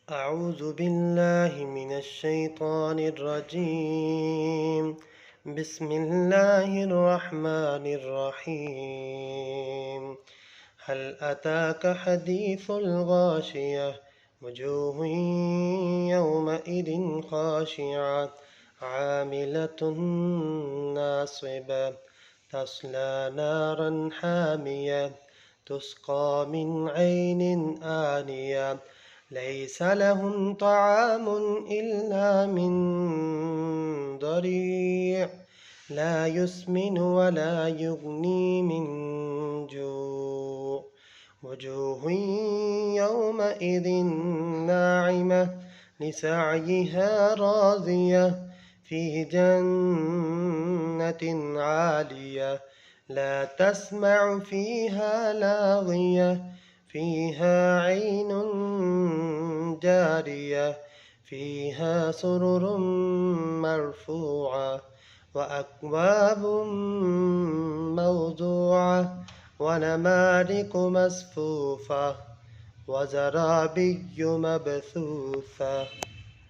أعوذ بالله من الشيطان الرجيم. بسم الله الرحمن الرحيم. هل أتاك حديث الغاشية؟ وجوه يومئذ خاشعة عاملة ناصبة تصلى نارا حامية تسقى من عين آنية ليس لهم طعام إلا من ضريع لا يسمن ولا يغني من جوع وجوه يومئذ ناعمة لسعيها راضية في جنة عالية لا تسمع فيها لاغية فيها عين جارية فيها سرر مرفوعة وأكواب موضوعة ونمارق مصفوفة وزرابي مبثوثة.